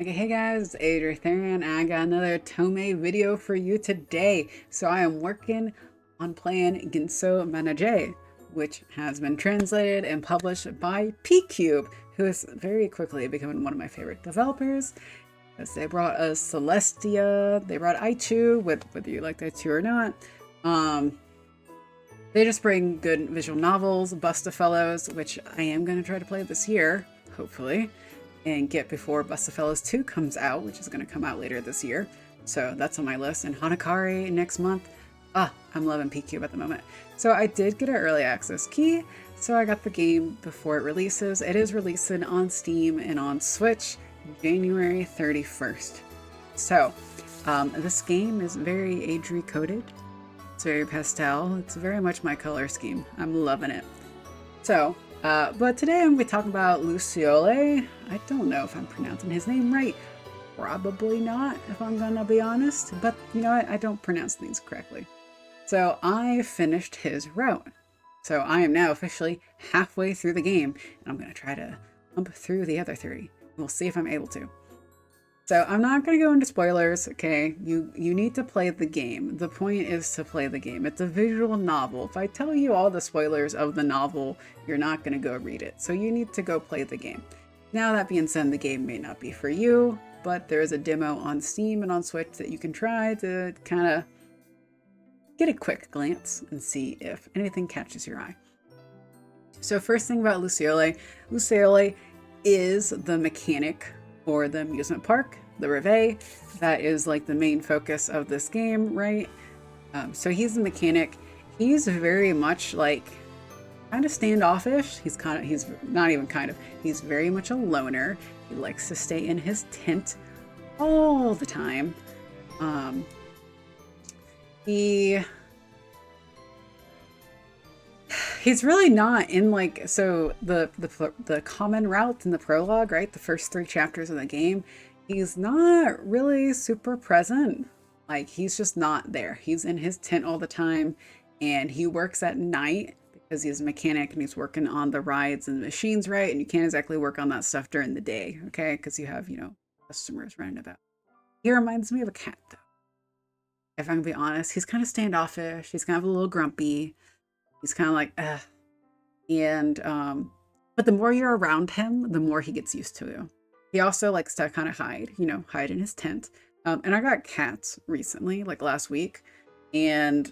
Okay, hey guys, Adrian, I got another Otome video for you today. So I am working on playing Genso Manege, which has been translated and published by P-Cube, who is very quickly becoming one of my favorite developers. Because they brought us Celestia, they brought Aichu, whether you like Aichu or not. They just bring good visual novels, Bustafellows, which I am going to try to play this year, hopefully, and get before Bustafellows 2 comes out, which is going to come out later this year. So that's on my list. And Hanakari next month. I'm loving P-Cube at the moment. So I did get an early access key, so I got the game before it releases. It is releasing on Steam and on Switch January 31st. So this game is very age coded. It's very pastel. It's very much my color scheme. I'm loving it. So, but today I'm going to be talking about Luciole. I don't know if I'm pronouncing his name right. Probably not, if I'm going to be honest. But you know what? I don't pronounce things correctly. So I finished his route. So I am now officially halfway through the game. And I'm going to try to jump through the other 3. We'll see if I'm able to. So I'm not going to go into spoilers, okay? You need to play the game. The point is to play the game. It's a visual novel. If I tell you all the spoilers of the novel, you're not going to go read it. So you need to go play the game. Now that being said, the game may not be for you, but there is a demo on Steam and on Switch that you can try to kind of get a quick glance and see if anything catches your eye. So first thing about Luciole. Luciole is the mechanic for the amusement park, the Reve. That is like the main focus of this game, right? So he's the mechanic. He's very much like kind of standoffish. He's not even kind of, he's very much a loner. He likes to stay in his tent all the time. He's really not in like, so the common route in the prologue, right? The first 3 chapters of the game, he's not really super present. Like he's just not there. He's in his tent all the time and he works at night because he's a mechanic and he's working on the rides and the machines, right? And you can't exactly work on that stuff during the day, okay? Because you have, customers running about. He reminds me of a cat though. If I'm gonna be honest, he's kind of standoffish. He's kind of a little grumpy. He's kind of like, ugh. And, but the more you're around him, the more he gets used to you. He also likes to kind of hide in his tent. And I got cats recently, like last week. And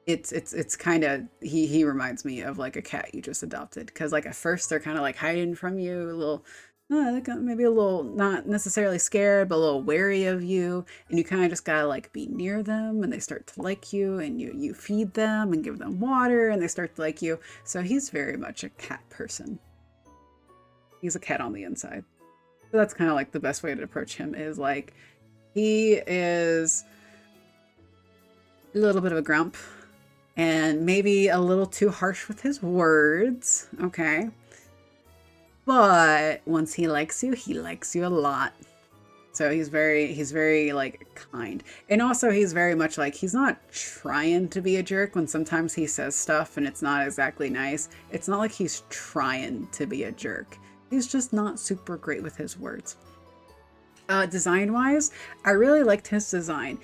it's kind of, he reminds me of like a cat you just adopted. Cause like at first they're kind of like hiding from you, a little, maybe a little, not necessarily scared, but a little wary of you. And you kind of just gotta like be near them and they start to like you and you feed them and give them water and they start to like you. So he's very much a cat person. He's a cat on the inside. So that's kind of like the best way to approach him is like, he is a little bit of a grump and maybe a little too harsh with his words. Okay. But once he likes you a lot. So he's very like kind. And also he's very much like, he's not trying to be a jerk when sometimes he says stuff and it's not exactly nice. It's not like he's trying to be a jerk. He's just not super great with his words. Design wise, I really liked his design.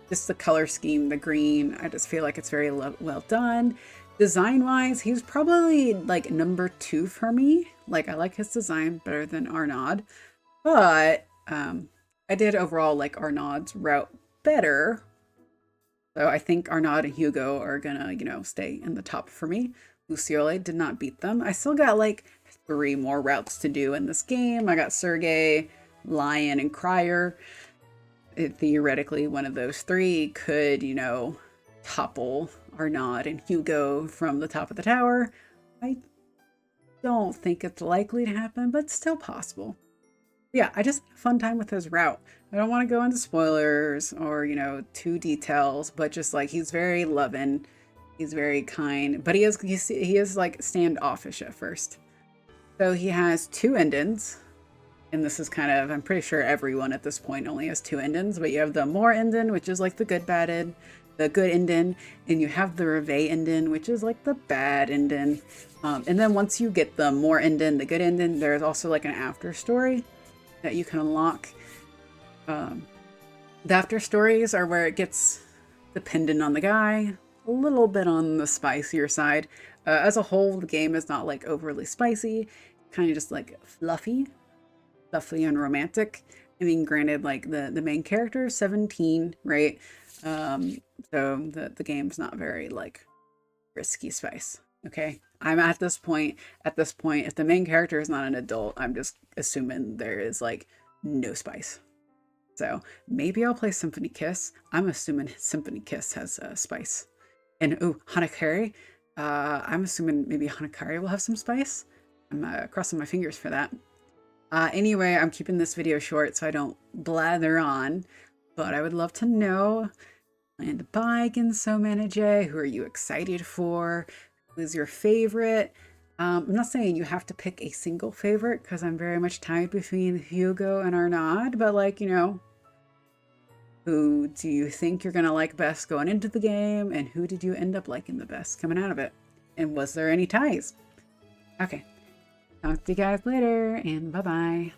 Just the color scheme, the green, I just feel like it's very well done. Design wise, he's probably like number 2 for me. Like I like his design better than Arnaud, but I did overall like Arnaud's route better. So I think Arnaud and Hugo are gonna, stay in the top for me. Luciole did not beat them. I still got like 3 more routes to do in this game. I got Sergei, Lion, and Crier. Theoretically, one of those 3 could, topple Arnaud and Hugo from the top of the tower. I don't think it's likely to happen, but still possible. Yeah, I just had a fun time with his route. I don't want to go into spoilers or, too details, but just like he's very loving, he's very kind, but he is like standoffish at first. So he has 2 endings, and this is kind of, I'm pretty sure everyone at this point only has 2 endings, but you have the more ending, which is like the good ending, and you have the Reve ending, which is like the bad ending. And then once you get the more ending, the good ending, there's also like an after story. that you can unlock. The after stories are where it gets dependent on the guy, a little bit on the spicier side. As a whole, the game is not like overly spicy, kind of just like fluffy and romantic. I mean, granted, like the main character is 17, right? So the game's not very like risky spice. Okay, I'm at this point. If the main character is not an adult, I'm just assuming there is like no spice. So maybe I'll play Symphony Kiss. I'm assuming Symphony Kiss has spice. And oh, Hanakari. I'm assuming maybe Hanakari will have some spice. I'm crossing my fingers for that. Anyway, I'm keeping this video short so I don't blather on. But I would love to know, plan to buy Genso Manege? Who are you excited for? Who is your favorite? I'm not saying you have to pick a single favorite because I'm very much tied between Hugo and Arnaud, but like, you know, who do you think you're going to like best going into the game, and who did you end up liking the best coming out of it? And was there any ties? Okay. Talk to you guys later, and bye-bye.